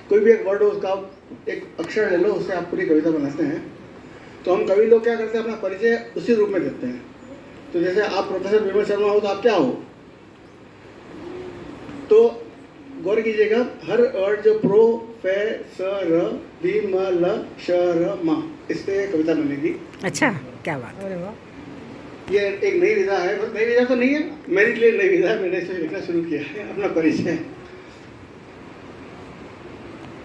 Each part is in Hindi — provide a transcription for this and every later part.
कोई भी एक वर्ड हो, उसका एक अक्षर ले लो, उससे आप पूरी कविता बनाते हैं। तो हम कवि लोग क्या करते हैं, अपना परिचय उसी रूप में देते हैं। तो जैसे आप प्रोफेसर विमल शर्मा हो तो आप क्या हो, तो गौर कीजिएगा, हर वर्ड जो प्रो फे स र विमल शर्मा, इससे कविता बनेगी। अच्छा, क्या बात। अरे वाह। ये एक नई विधा है, बस नई विधा तो नहीं है, मेरे लिए नई विधा है, मैंने इसे लिखना शुरू किया है, अपना परिचय।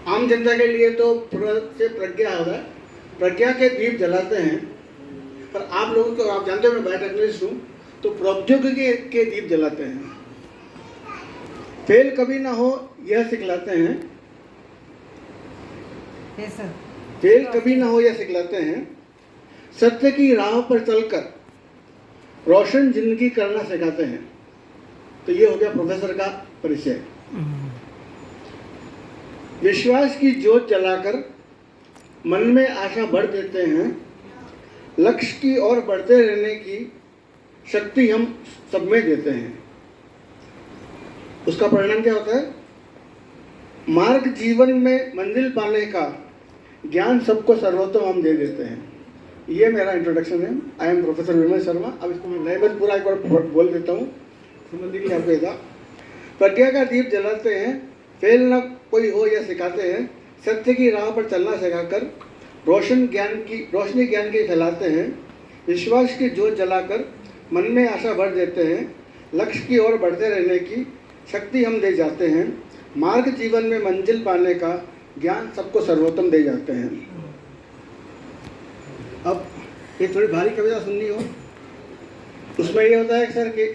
आम जनता के लिए तो से प्रज्ञा होगा, प्रज्ञा के दीप जलाते हैं, पर आप लोगों को, आप जानते हो मैं बायोटेक्नोलॉजिस्ट हूँ, तो प्रौद्योगिकी के दीप जलाते हैं। फेल कभी ना हो यह सिखलाते हैं, फेल कभी ना हो यह सिखलाते हैं, सत्य की राह पर चलकर रोशन जिंदगी करना सिखाते हैं। तो ये हो गया प्रोफेसर का परिचय। विश्वास की ज्योत जलाकर मन में आशा भर देते हैं, लक्ष्य की ओर बढ़ते रहने की शक्ति हम सब में देते हैं। उसका परिणाम क्या होता है, मार्ग जीवन में मंजिल पाने का ज्ञान सबको सर्वोत्तम हम दे देते हैं। ये मेरा इंट्रोडक्शन है। आई एम प्रोफेसर विमल शर्मा। अब इसको मैं नए बस पूरा एक बार बोल देता हूँ, समझने के लिए आपको था। प्रज्ञा का दीप जलाते हैं, फेल न कोई हो यह सिखाते हैं, सत्य की राह पर चलना सिखाकर रोशनी ज्ञान की फैलाते हैं, विश्वास की ज्योत जलाकर मन में आशा भर देते हैं, लक्ष्य की ओर बढ़ते रहने की शक्ति हम दे जाते हैं, मार्ग जीवन में मंजिल पाने का ज्ञान सबको सर्वोत्तम दे जाते हैं। अब ये थोड़ी भारी कविता सुननी हो, उसमें ये होता है कि सर कि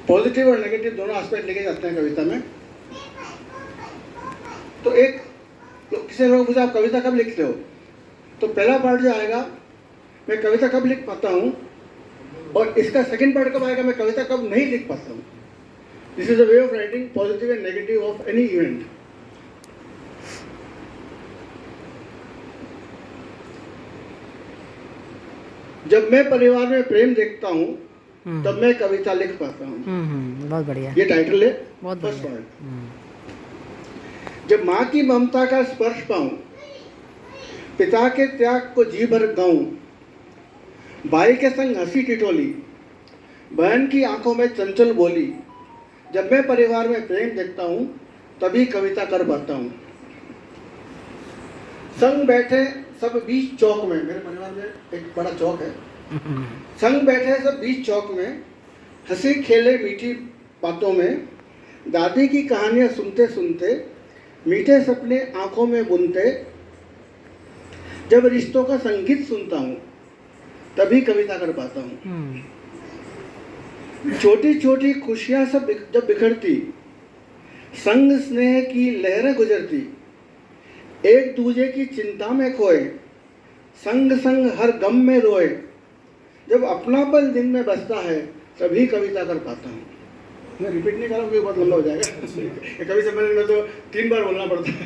पॉजिटिव और नेगेटिव दोनों एस्पेक्ट लेके जाते हैं कविता में। तो एक किसी लोग पूछा आप कविता कब लिखते हो, तो पहला पार्ट जो आएगा मैं कविता कब लिख पाता हूँ, और इसका सेकंड पार्ट कब आएगा मैं कविता कब नहीं लिख पाता हूँ। This is a way of writing positive and negative of any event. जब मैं परिवार में प्रेम देखता हूँ तब मैं कविता लिख पाता हूँ। बहुत बढ़िया। ये टाइटल है, बहुत फर्स्ट बढ़िया। पार्ट। जब माँ की ममता का स्पर्श पाऊं, पिता के त्याग को जी भर गाऊं, भाई के संग हंसी टिटोली, बहन की आंखों में चंचल बोली, जब मैं परिवार में प्रेम देखता हूं तभी कविता कर पाता हूं। संग बैठे सब बीच चौक में, मेरे परिवार में एक बड़ा चौक है, संग बैठे सब बीच चौक में, हंसी खेले मीठी बातों में, दादी की कहानियां सुनते सुनते, मीठे सपने आंखों में बुनते, जब रिश्तों का संगीत सुनता हूं तभी कविता कर पाता हूं। छोटी छोटी खुशियां सब जब बिखरती, संग स्नेह की लहरें गुजरती, एक दूजे की चिंता में खोए, संग संग हर गम में रोए, जब अपनापन दिन में बसता है तभी कविता कर पाता हूँ। मैं रिपीट नहीं कर रहा हूँ, बहुत लंबा हो जाएगा। कवि सम्मेलन में तो 3 बार बोलना पड़ता है।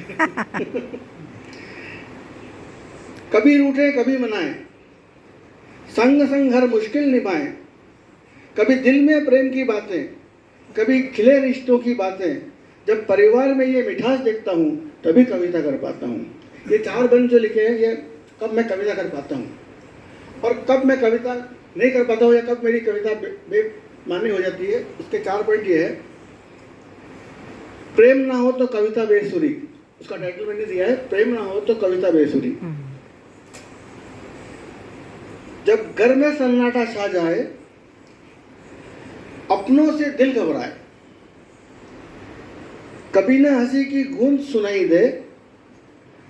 कभी रूठे कभी मनाएं, संग संग हर मुश्किल निभाएं, कभी दिल में प्रेम की बातें, कभी खिले रिश्तों की बातें, जब परिवार में ये मिठास देखता हूँ तभी कविता कर पाता हूँ। ये 4 बंद जो लिखे हैं, ये कब मैं कविता कर पाता हूँ और कब मैं कविता नहीं कर पाता हूँ, या कब मेरी कविता बेमानी हो जाती है, उसके 4 पॉइंट ये है। प्रेम ना हो तो कविता बेसुरी, उसका टाइटल मैंने दिया है, प्रेम ना हो तो कविता बेसुरी। जब घर में सन्नाटा छा जाए, अपनों से दिल घबराए, कभी ना हंसी की गूंज सुनाई दे,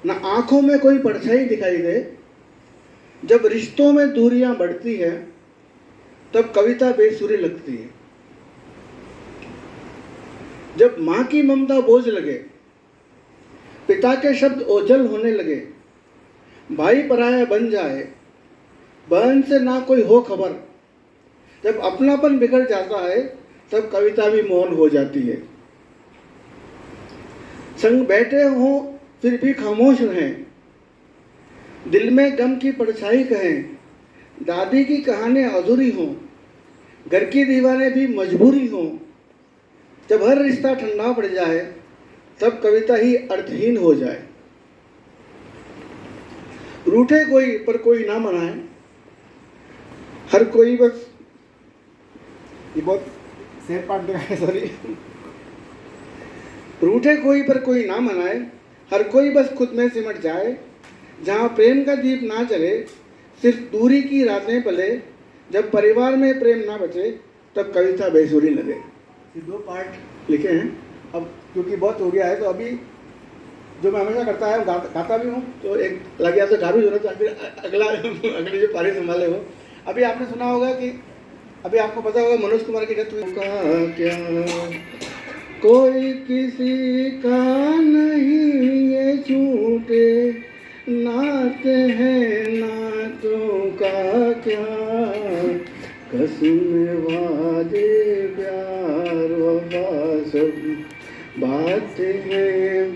ना आंखों में कोई परछाई दिखाई दे, जब रिश्तों में दूरियां बढ़ती है तब कविता बेसुरी लगती है। जब मां की ममता बोझ लगे, पिता के शब्द ओझल होने लगे, भाई पराया बन जाए, बहन से ना कोई हो खबर, जब अपनापन बिगड़ जाता है तब कविता भी मौन हो जाती है। संग बैठे हों फिर भी खामोश रहें, दिल में गम की परछाई कहें, दादी की कहानियां अधूरी हों, घर की दीवारें भी मजबूरी हों, जब हर रिश्ता ठंडा पड़ जाए तब कविता ही अर्थहीन हो जाए। रूठे कोई पर कोई ना मनाए, हर कोई बस, ये बहुत सैड पार्ट है, सॉरी। रूठे कोई पर कोई ना मनाए, हर कोई बस खुद में सिमट जाए। जहाँ प्रेम का दीप ना जले, सिर्फ दूरी की रातें पले। जब परिवार में प्रेम ना बचे, तब कविता बेसुरी लगे। ये दो पार्ट लिखे हैं। अब क्योंकि बहुत हो गया है, तो अभी जो मैं हमेशा करता है गाता भी हूँ, तो एक लग गया तो गा भी जरूरत है, फिर अगली जो पारी संभाले हो। अभी आपने सुना होगा कि अभी आपको पता होगा मनोज कुमार की डेथ हुई का क्या, कोई किसी का नहीं ये झूठे नाते हैं, नातों का क्या, कसम वादे प्यार वफा सब बातें हैं।